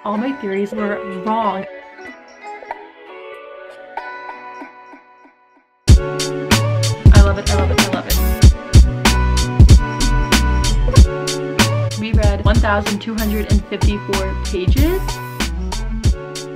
All my theories were wrong. I love it, I love it, I love it. We read 1,254 pages.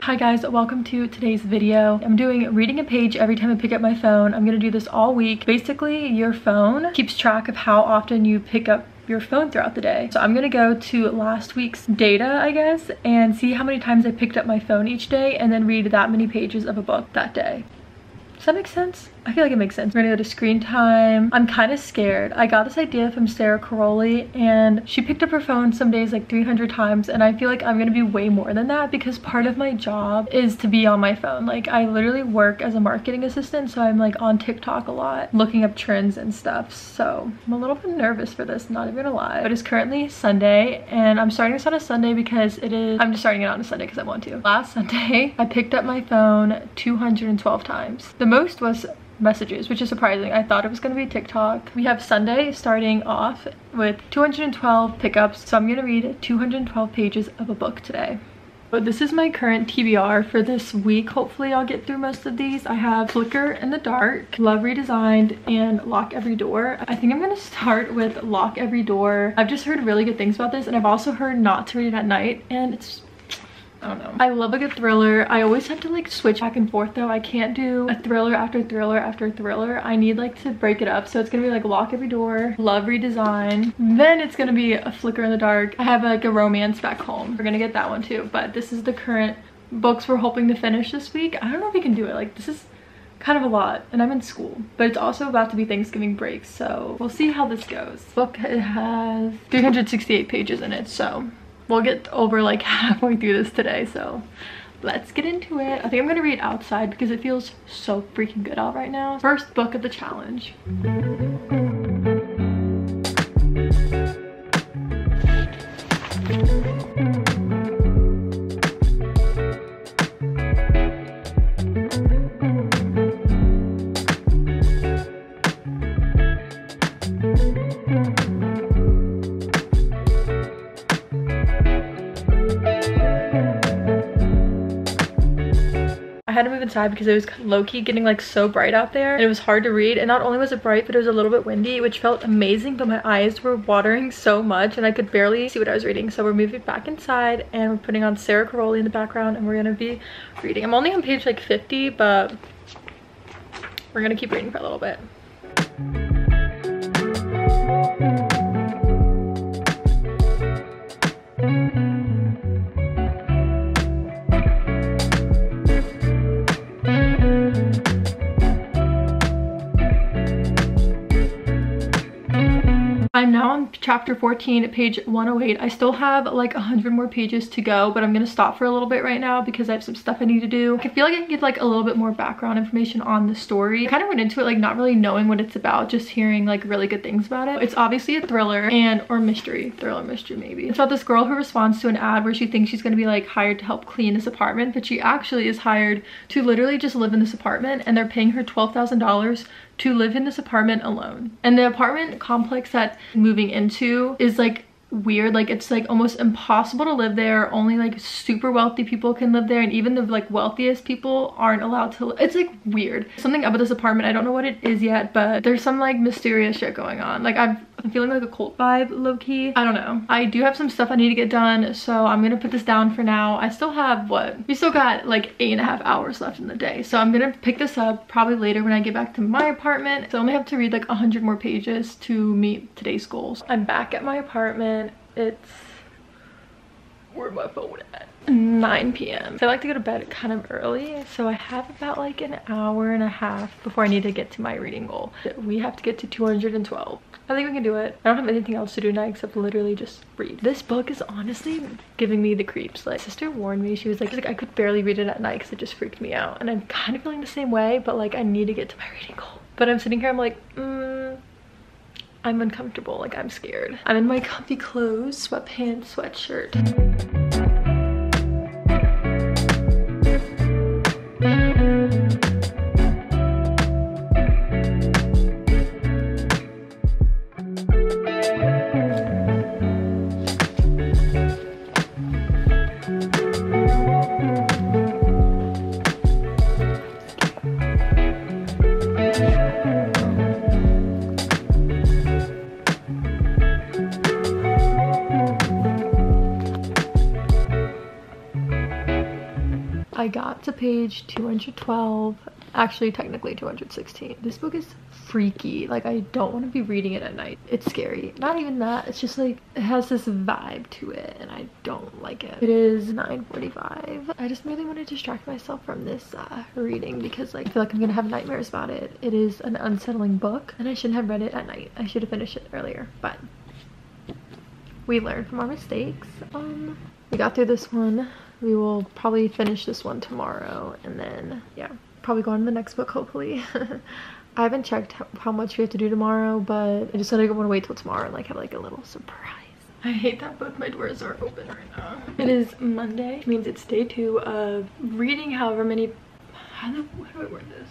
Hi guys, welcome to today's video. I'm doing reading a page every time I pick up my phone. I'm gonna do this all week. Basically, your phone keeps track of how often you pick up your phone throughout the day. So I'm gonna go to last week's data, I guess, and see how many times I picked up my phone each day and then read that many pages of a book that day. Does that make sense? I feel like it makes sense. We're gonna go to screen time. I'm kind of scared. I got this idea from Sara Carrolli and she picked up her phone some days like 300 times, and I feel like I'm gonna be way more than that because part of my job is to be on my phone. Like I literally work as a marketing assistant, so I'm like on TikTok a lot, looking up trends and stuff. So I'm a little bit nervous for this, not even gonna lie. But it's currently Sunday and I'm starting this on a Sunday because I'm just starting it on a Sunday because I want to. Last Sunday, I picked up my phone 212 times. The most was messages, which is surprising. I thought it was going to be TikTok. We have Sunday starting off with 212 pickups, so I'm going to read 212 pages of a book today. But this is my current TBR for this week. Hopefully I'll get through most of these. I have Flicker in the Dark, Love Redesigned, and Lock Every Door. I think I'm going to start with Lock Every Door. I've just heard really good things about this, and I've also heard not to read it at night, and it's, I don't know. I love a good thriller. I always have to like switch back and forth though. I can't do a thriller after thriller after thriller. I need like to break it up. So it's gonna be like Lock Every Door, Love Redesign, then it's gonna be a Flicker in the Dark. I have like a romance back home. We're gonna get that one too. But this is the current books we're hoping to finish this week. I don't know if we can do it. Like this is kind of a lot and I'm in school, but it's also about to be Thanksgiving break, so we'll see how this goes. Book, it has 368 pages in it, so we'll get over like halfway through this today, so let's get into it. I think I'm gonna read outside because it feels so freaking good out right now. First book of the challenge. I had to move inside because it was low-key getting like so bright out there and it was hard to read, and not only was it bright but it was a little bit windy, which felt amazing, but my eyes were watering so much and I could barely see what I was reading. So we're moving back inside and we're putting on Sara Carrolli in the background and we're gonna be reading. I'm only on page like 50, but we're gonna keep reading for a little bit. I'm now on chapter 14, page 108. I still have like 100 more pages to go, but I'm gonna stop for a little bit right now because I have some stuff I need to do. I feel like I can give like a little bit more background information on the story. I kind of went into it like not really knowing what it's about, just hearing like really good things about it. It's obviously a thriller or mystery. Thriller mystery maybe. It's about this girl who responds to an ad where she thinks she's gonna be like hired to help clean this apartment, but she actually is hired to literally just live in this apartment, and they're paying her $12,000 to live in this apartment alone. And the apartment complex that moving into is like weird. Like it's like almost impossible to live there. Only like super wealthy people can live there, and even the like wealthiest people aren't allowed to it's like weird. Something about this apartment, I don't know what it is yet, but there's some like mysterious shit going on. Like I'm feeling like a cult vibe low-key. I don't know. I do have some stuff I need to get done, so I'm gonna put this down for now. I still have we still got like 8.5 hours left in the day, so I'm gonna pick this up probably later when I get back to my apartment. So I only have to read like 100 more pages to meet today's goals. I'm back at my apartment. It's, where's my phone at? 9 p.m. I like to go to bed kind of early, so I have about like an hour and a half before I need to get to my reading goal. We have to get to 212. I think we can do it. I don't have anything else to do tonight except literally just read. This book is honestly giving me the creeps. Like, sister warned me. She was like I could barely read it at night because it just freaked me out, and I'm kind of feeling the same way, but like I need to get to my reading goal. But I'm sitting here, I'm like, I'm uncomfortable, like I'm scared. I'm in my comfy clothes, sweatpants, sweatshirt. I got to page 212, actually technically 216. This book is freaky. Like, I don't want to be reading it at night. It's scary. Not even that, it's just like it has this vibe to it and I don't like it. It is 9:45. I just really want to distract myself from this reading because like I feel like I'm gonna have nightmares about it. It is an unsettling book and I shouldn't have read it at night. I should have finished it earlier, but we learn from our mistakes. We got through this one. We will probably finish this one tomorrow and then yeah, probably go on to the next book hopefully. I haven't checked how much we have to do tomorrow, but I just said I want to wait till tomorrow and like have like a little surprise. I hate that both my doors are open right now. It is Monday, which means it's day 2 of reading however many, how do I word this?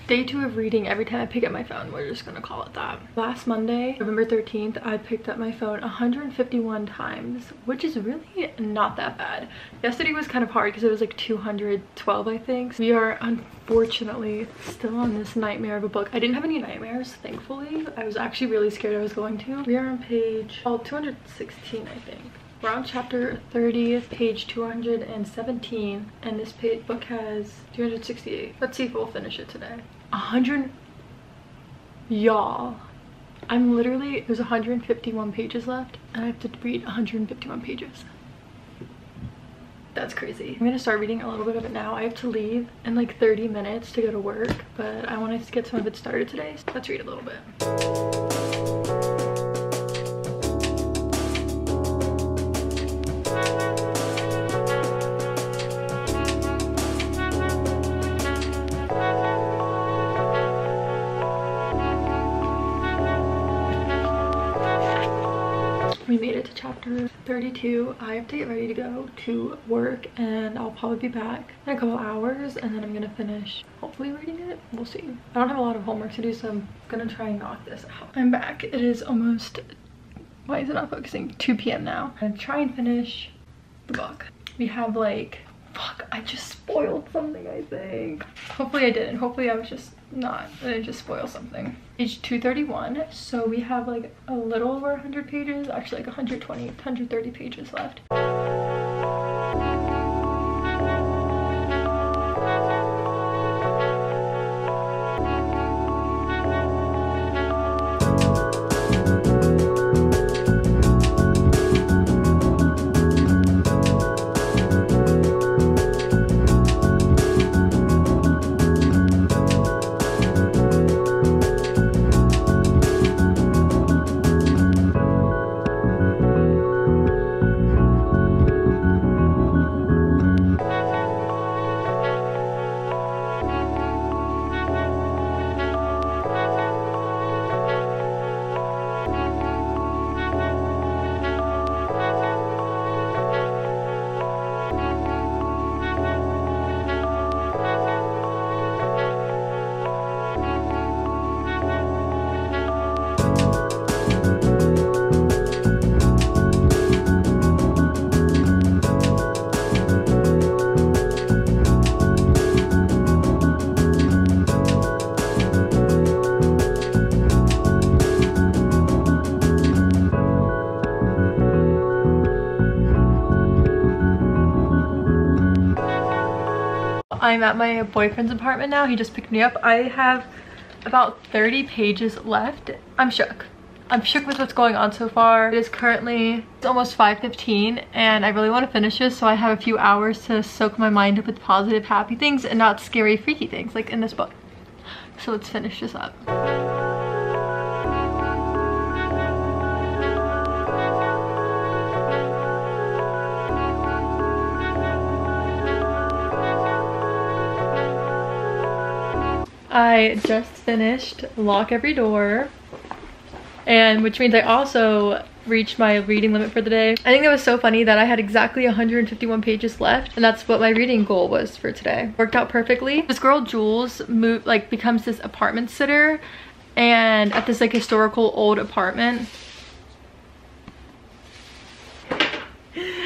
Day 2 of reading every time I pick up my phone. We're just gonna call it that. Last Monday, November 13th, I picked up my phone 151 times, which is really not that bad. Yesterday was kind of hard because it was like 212, I think. We are unfortunately still on this nightmare of a book. I didn't have any nightmares, thankfully. I was actually really scared I was going to. We are on page 216, I think. We're on chapter 30, page 217, and this book has 268. Let's see if we'll finish it today. 100, y'all. I'm literally, there's 151 pages left, and I have to read 151 pages. That's crazy. I'm gonna start reading a little bit of it now. I have to leave in like 30 minutes to go to work, but I want to get some of it started today. So let's read a little bit. We made it to chapter 32. I have to get ready to go to work and I'll probably be back in a couple hours and then I'm gonna finish hopefully reading it. We'll see. I don't have a lot of homework to do, so I'm gonna try and knock this out. I'm back. It is almost, why is it not focusing? 2 p.m. now. I'm gonna try and finish the book. We have like, fuck, I just spoiled something, I think. Hopefully I didn't. Hopefully I was just not, I didn't just spoil something. Page 231, so we have like a little over 100 pages, actually like 120, 130 pages left. I'm at my boyfriend's apartment now. He just picked me up. I have about 30 pages left. I'm shook. I'm shook with what's going on so far. It is currently, it's almost 5:15 and I really want to finish this so I have a few hours to soak my mind up with positive, happy things and not scary, freaky things like in this book. So let's finish this up. I just finished Lock Every Door, and which means I also reached my reading limit for the day. I think that was so funny that I had exactly 151 pages left, and that's what my reading goal was for today. Worked out perfectly. This girl Jules becomes this apartment sitter, and at this like historical old apartment.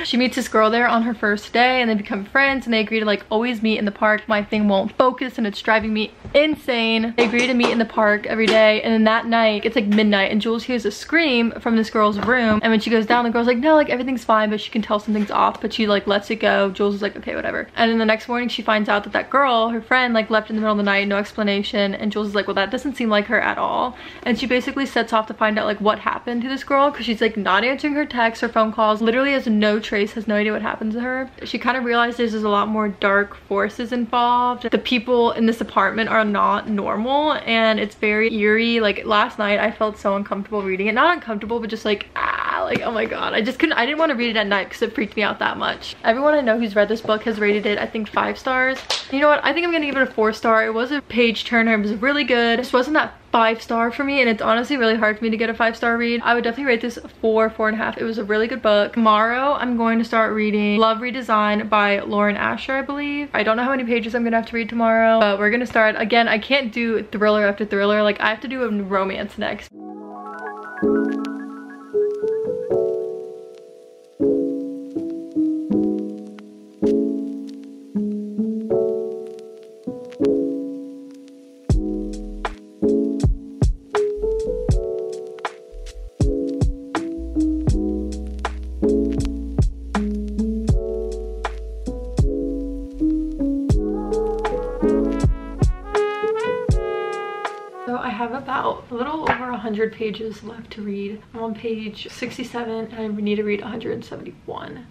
She meets this girl there on her first day and they become friends and they agree to like always meet in the park. My thing won't focus and it's driving me insane. They agree to meet in the park every day, and then that night it's like midnight and Jules hears a scream from this girl's room, and when she goes down the girl's like, no, like everything's fine, but she can tell something's off, but she like lets it go. Jules is like, okay, whatever. And then the next morning she finds out that that girl, her friend, like left in the middle of the night, no explanation, and Jules is like, well, that doesn't seem like her at all. And she basically sets off to find out like what happened to this girl, because she's like not answering her texts or phone calls, literally has no trace, has no idea what happened to her. She kind of realizes there's a lot more dark forces involved. The people in this apartment are not normal and it's very eerie. Like last night I felt so uncomfortable reading it. Not uncomfortable, but just like like oh my god, I didn't want to read it at night because it freaked me out that much. Everyone I know who's read this book has rated it, I think, 5 stars. You know what, I think I'm gonna give it a 4 star. It was a page turner, it was really good. It just wasn't that 5 star for me, and it's honestly really hard for me to get a 5-star read. I would definitely rate this 4, 4.5. It was a really good book. Tomorrow I'm going to start reading Love Redesigned by Lauren Asher, I believe. I don't know how many pages I'm gonna have to read tomorrow, but we're gonna start. Again, I can't do thriller after thriller. Like I have to do a romance next. I have about a little over 100 pages left to read. I'm on page 67 and I need to read 171.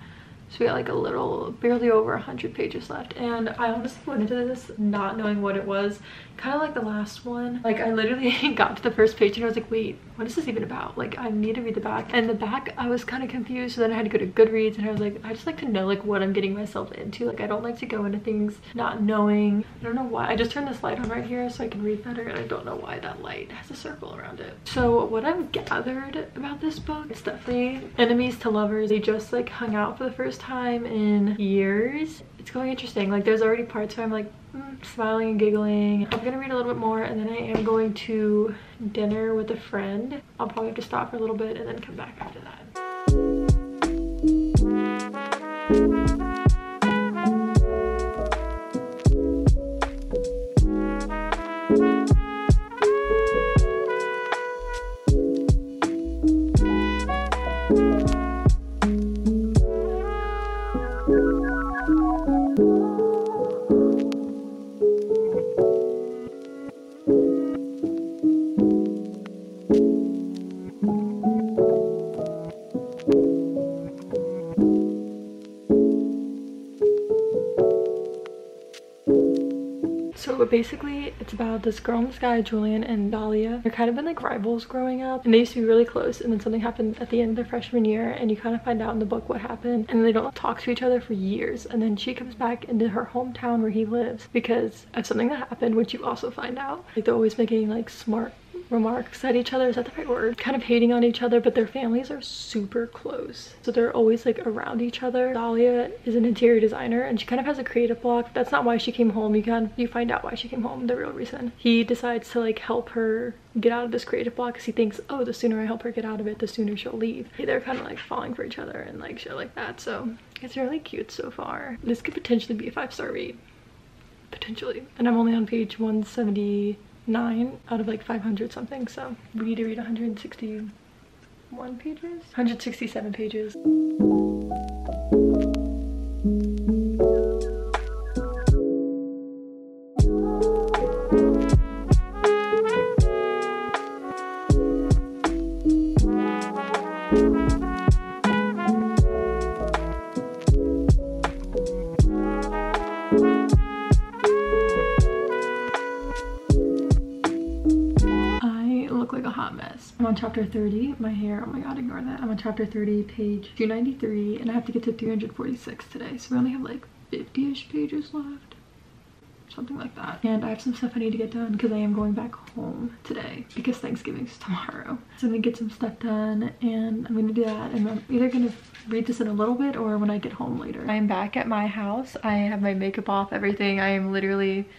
So we got like a little, barely over 100 pages left. And I honestly went into this not knowing what it was. Kind of like the last one. Like I literally got to the first page and I was like, wait, what is this even about? Like I need to read the back. And the back I was kind of confused. So then I had to go to Goodreads and I was like, I just like to know like what I'm getting myself into. Like I don't like to go into things not knowing. I don't know why. I just turned this light on right here so I can read better, and I don't know why that light has a circle around it. So what I've gathered about this book, it's definitely enemies to lovers. They just like hung out for the first time in years. It's going interesting. Like there's already parts where I'm like smiling and giggling. I'm gonna read a little bit more and then I am going to dinner with a friend. I'll probably have to stop for a little bit and then come back after that. So basically it's about this girl and this guy, Julian and Dahlia. They're kind of been like rivals growing up and they used to be really close, and then something happened at the end of their freshman year and you kind of find out in the book what happened, and they don't talk to each other for years, and then she comes back into her hometown where he lives because of something that happened, which you also find out. Like they're always making like smart remarks at each other, is that the right word? Kind of hating on each other, but their families are super close, so they're always like around each other. Dahlia is an interior designer and she kind of has a creative block. That's not why she came home. You find out why she came home, the real reason. He decides to like help her get out of this creative block because he thinks, oh, the sooner I help her get out of it, the sooner she'll leave. They're kind of like falling for each other and like shit like that. So it's really cute so far. This could potentially be a 5-star read, potentially. And I'm only on page 179 out of like 500 something, so we need to read 161 pages, 167 pages. I'm on chapter 30. My hair, oh my god, ignore that. I'm on chapter 30, page 293, and I have to get to 346 today, so we only have like 50-ish pages left, something like that. And I have some stuff I need to get done because I am going back home today because Thanksgiving's tomorrow. So I'm gonna get some stuff done and I'm gonna do that, and I'm either gonna read this in a little bit or when I get home later. I am back at my house. I have my makeup off, everything. I am literally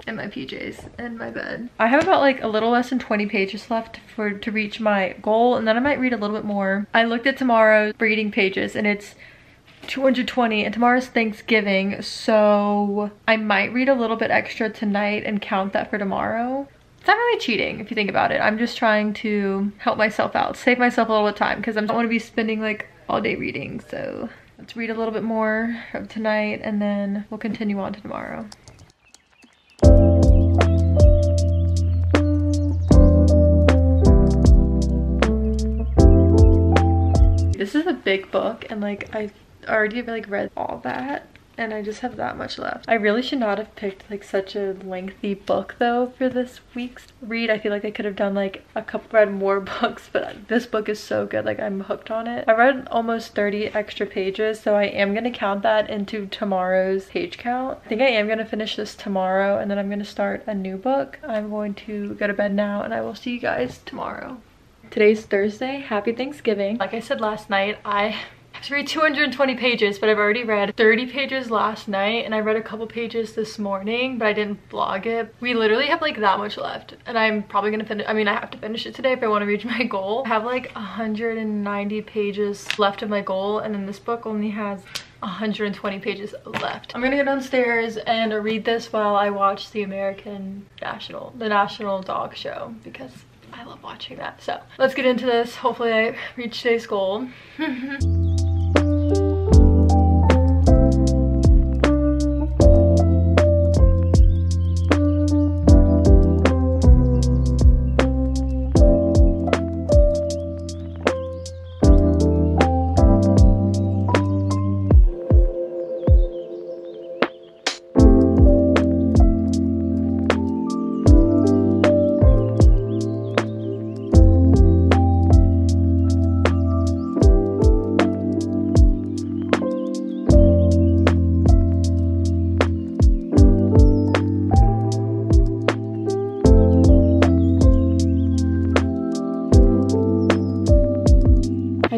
in my PJs in my bed. I have about like a little less than 20 pages left to reach my goal, and then I might read a little bit more. I looked at tomorrow's reading pages and it's 220, and tomorrow's Thanksgiving, so I might read a little bit extra tonight and count that for tomorrow. It's not really cheating if you think about it. I'm just trying to help myself out, save myself a little bit of time, because I don't want to be spending like all day reading. So let's read a little bit more of tonight and then we'll continue on to tomorrow. This is a big book, and like I've already like read all that, and I just have that much left. I really should not have picked like such a lengthy book though for this week's read. I feel like I could have done like read more books, but this book is so good. Like I'm hooked on it. I read almost 30 extra pages, so I am gonna count that into tomorrow's page count. I think I am gonna finish this tomorrow, and then I'm gonna start a new book. I'm going to go to bed now, and I will see you guys tomorrow. Today's Thursday. Happy Thanksgiving. Like I said last night, I have to read 220 pages, but I've already read 30 pages last night, and I read a couple pages this morning, but I didn't vlog it. We literally have like that much left, and I'm probably gonna finish. I mean, I have to finish it today if I want to reach my goal. I have like 190 pages left of my goal, and then this book only has 120 pages left. I'm gonna go downstairs and read this while I watch the National Dog Show, because I love watching that. So let's get into this. Hopefully I reach today's goal.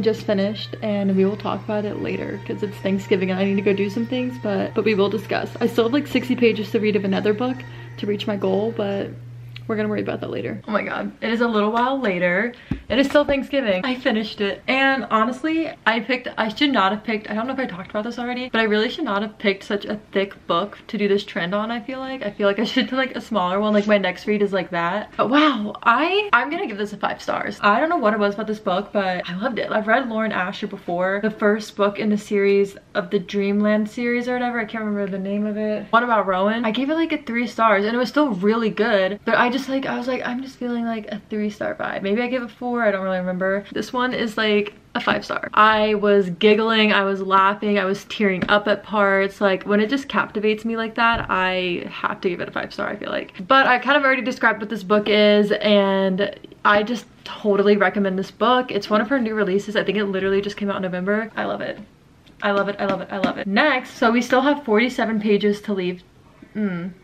Just finished, and we will talk about it later because it's Thanksgiving and I need to go do some things, but we will discuss. I still have like 60 pages to read of another book to reach my goal, but we're gonna worry about that later. Oh my god, it is a little while later. It is still Thanksgiving. I finished it, and honestly I should not have picked, I don't know if I talked about this already, but I really should not have picked such a thick book to do this trend on. I feel like I should do like a smaller one. Like my next read is like that. But wow, I'm gonna give this a 5 stars. I don't know what it was about this book, but I loved it. I've read Lauren Asher before, the first book in the series of the Dreamland series or whatever. I can't remember the name of it. One about Rowan. I gave it like a 3 stars, and it was still really good, but I was like, I'm just feeling like a 3-star vibe. Maybe I gave it 4, I don't really remember. This one is like a 5-star. I was giggling, I was laughing, I was tearing up at parts. Like when it just captivates me like that, I have to give it a 5-star, I feel like. But I kind of already described what this book is, and I just totally recommend this book. It's one of her new releases. I think it literally just came out in November. I love it. I love it, I love it, I love it. Next, so we still have 47 pages to leave.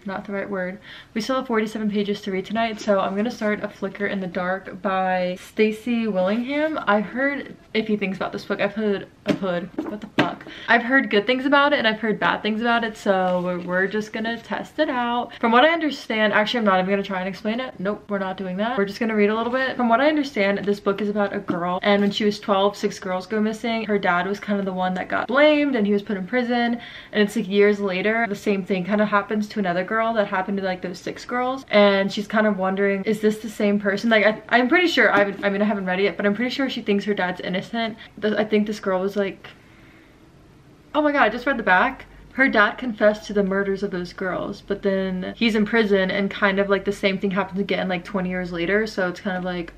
Not the right word. We still have 47 pages to read tonight, so I'm gonna start A Flicker in the Dark by Stacey Willingham. I've heard iffy things about this book. I've heard what the fuck? I've heard good things about it and I've heard bad things about it, so we're just gonna test it out. From what I understand, actually I'm not even gonna try and explain it. Nope, we're not doing that. We're just gonna read a little bit. From what I understand, this book is about a girl, and when she was 12, 6 girls go missing. Her dad was kind of the one that got blamed, and he was put in prison, and it's like years later the same thing kind of happens to another girl that happened to like those 6 girls, and she's kind of wondering, is this the same person? Like I'm pretty sure, I mean I haven't read it yet, but I'm pretty sure she thinks her dad's innocent. I think this girl was like, oh my god, I just read the back. Her dad confessed to the murders of those girls, but then he's in prison, and kind of like the same thing happens again like 20 years later. So it's kind of like,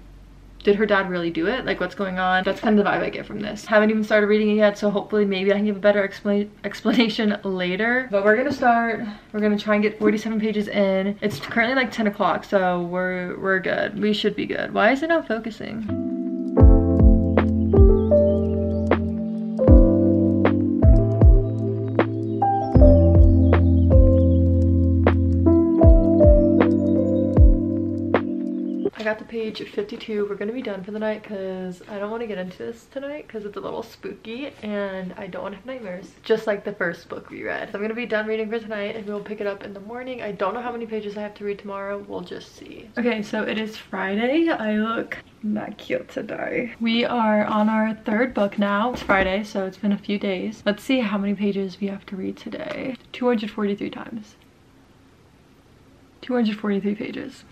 did her dad really do it? Like what's going on? That's kind of the vibe I get from this. Haven't even started reading it yet, so hopefully maybe I can give a better explanation later. But we're gonna try and get 47 pages in. It's currently like 10 o'clock, so we're good. We should be good. Why is it not focusing? I got the page 52. We're gonna be done for the night because I don't want to get into this tonight because it's a little spooky and I don't want to have nightmares, just like the first book we read. So I'm gonna be done reading for tonight and we'll pick it up in the morning. I don't know how many pages I have to read tomorrow. We'll just see. Okay, so it is Friday. I look not cute today. We are on our third book now. It's Friday, so it's been a few days. Let's see how many pages we have to read today. 243 times. 243 pages.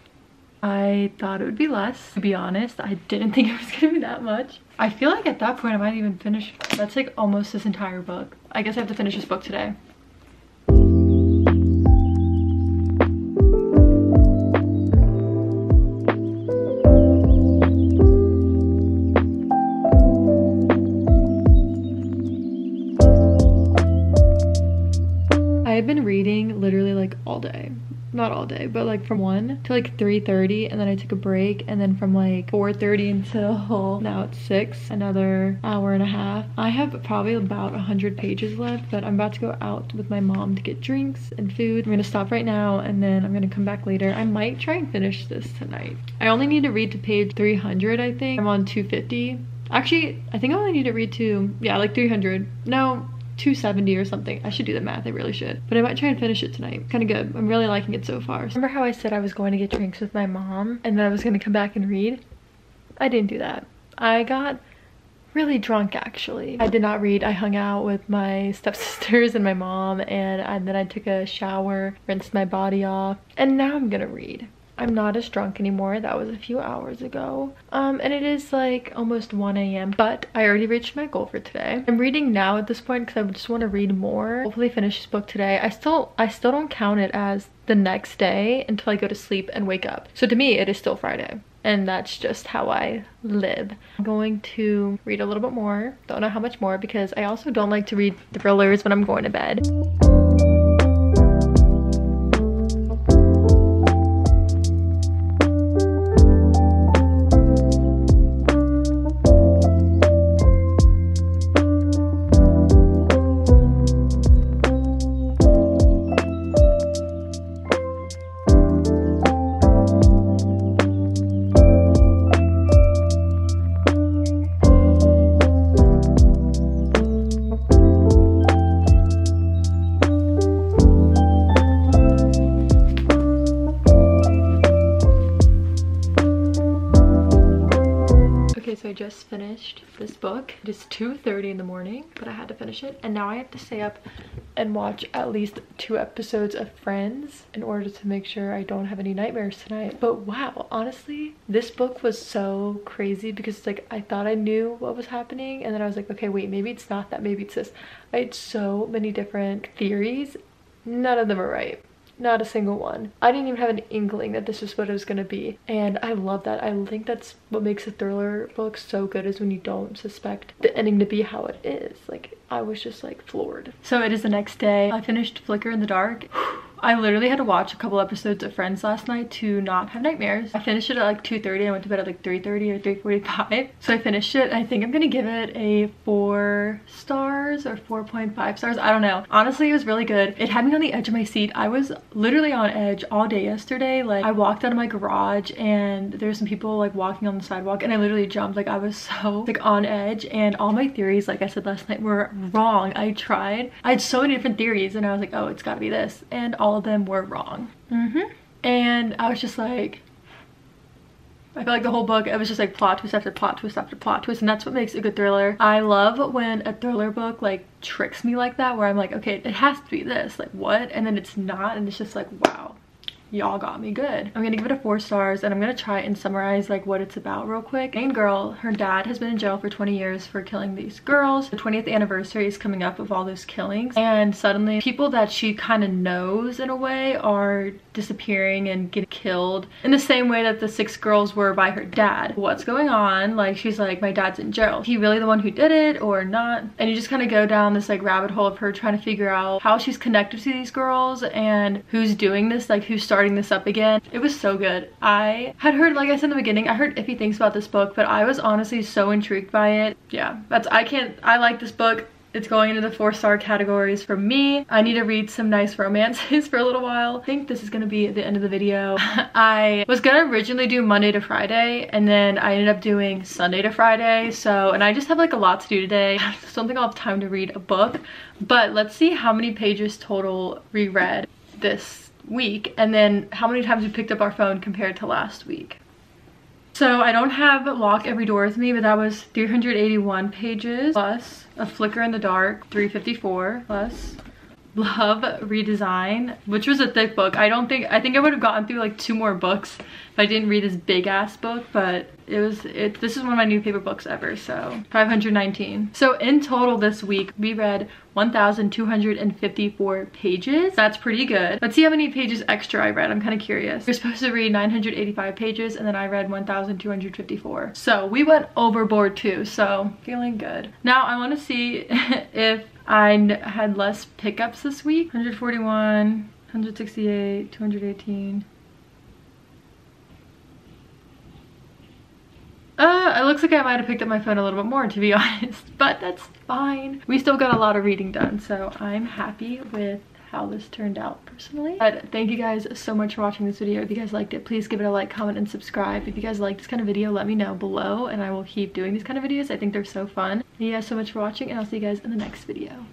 I thought it would be less, to be honest. I didn't think it was gonna be that much. I feel like at that point I might even finish. That's like almost this entire book. I guess I have to finish this book today. I've been reading literally like all day. Not all day, but like from 1 to like 3:30, and then I took a break, and then from like 4:30 until now it's 6, another hour and a half. I have probably about 100 pages left, but I'm about to go out with my mom to get drinks and food. I'm gonna stop right now and then I'm gonna come back later. I might try and finish this tonight. I only need to read to page 300, I think. I'm on 250. Actually, I think I only need to read to, yeah, like 300. No, 270 or something. I should do the math, I really should. But I might try and finish it tonight. Kind of good. I'm really liking it so far. Remember how I said I was going to get drinks with my mom and then I was going to come back and read? I didn't do that. I got really drunk actually. I did not read. I hung out with my stepsisters and my mom, and then I took a shower, rinsed my body off, and now I'm gonna read. I'm not as drunk anymore. That was a few hours ago. And it is like almost 1 a.m. but I already reached my goal for today. I'm reading now at this point because I just want to read more. Hopefully finish this book today. I still don't count it as the next day until I go to sleep and wake up. So to me, it is still Friday. And that's just how I live. I'm going to read a little bit more. Don't know how much more because I also don't like to read thrillers when I'm going to bed. So I just finished this book. It is 2:30 in the morning, but I had to finish it. And now I have to stay up and watch at least 2 episodes of Friends in order to make sure I don't have any nightmares tonight. But wow, honestly, this book was so crazy because it's like I thought I knew what was happening, and then I was like, okay, wait, maybe it's not that, maybe it's this. I had so many different theories. None of them are right. Not a single one. I didn't even have an inkling that this was what it was gonna be, and I love that. I think that's what makes a thriller book so good, is when you don't suspect the ending to be how it is. Like, I was just like floored. So it is the next day. I finished Flicker in the Dark. I literally had to watch a couple episodes of Friends last night to not have nightmares. I finished it at like 2:30. I went to bed at like 3:30 or 3:45. So I finished it. I think I'm gonna give it a 4 stars or 4.5 stars. I don't know. Honestly, it was really good. It had me on the edge of my seat. I was literally on edge all day yesterday. Like, I walked out of my garage and there were some people like walking on the sidewalk and I literally jumped. Like, I was so like on edge, and all my theories, like I said last night, were wrong. I had so many different theories and I was like, oh, it's gotta be this, and all of them were wrong. And I was just like, I feel like the whole book, it was just like plot twist after plot twist after plot twist, and that's what makes a good thriller. I love when a thriller book like tricks me like that, where I'm like, okay, it has to be this, like what? And then it's not, and it's just like, wow, y'all got me good. I'm gonna give it a 4 stars, and I'm gonna try and summarize like what it's about real quick. Main girl, her dad has been in jail for 20 years for killing these girls. The 20th anniversary is coming up of all those killings, and suddenly people that she kind of knows in a way are disappearing and getting killed in the same way that the 6 girls were by her dad. What's going on? Like, she's like, my dad's in jail. Is he really the one who did it or not? And you just kind of go down this like rabbit hole of her trying to figure out how she's connected to these girls and who's doing this, like who's starting this up again. It was so good. I had heard, like I said in the beginning, I heard iffy things about this book, but I was honestly so intrigued by it. Yeah, I like this book. It's going into the 4-star categories for me. I need to read some nice romances for a little while. I think this is gonna be the end of the video. I was gonna originally do Monday to Friday, and then I ended up doing Sunday to Friday. And I just have like a lot to do today. I just don't think I'll have time to read a book, but let's see how many pages total reread this week, and then how many times we picked up our phone compared to last week. So I don't have Lock Every Door with me, but that was 381 pages plus A Flicker in the Dark, 354 plus Love Redesigned, which was a thick book. I think I would have gotten through like 2 more books if I didn't read this big ass book, but this is one of my new favorite books ever. So 519. So in total this week we read 1,254 pages. That's pretty good. Let's see how many pages extra I read. I'm kind of curious. You're supposed to read 985 pages, and then I read 1,254. So we went overboard too, so feeling good. Now I want to see if I had less pickups this week. 141, 168, 218. It looks like I might have picked up my phone a little bit more, to be honest, but that's fine. We still got a lot of reading done, so I'm happy with how this turned out personally. But thank you guys so much for watching this video. If you guys liked it, please give it a like, comment, and subscribe. If you guys like this kind of video, let me know below, and I will keep doing these kind of videos. I think they're so fun. Thank you guys so much for watching, and I'll see you guys in the next video.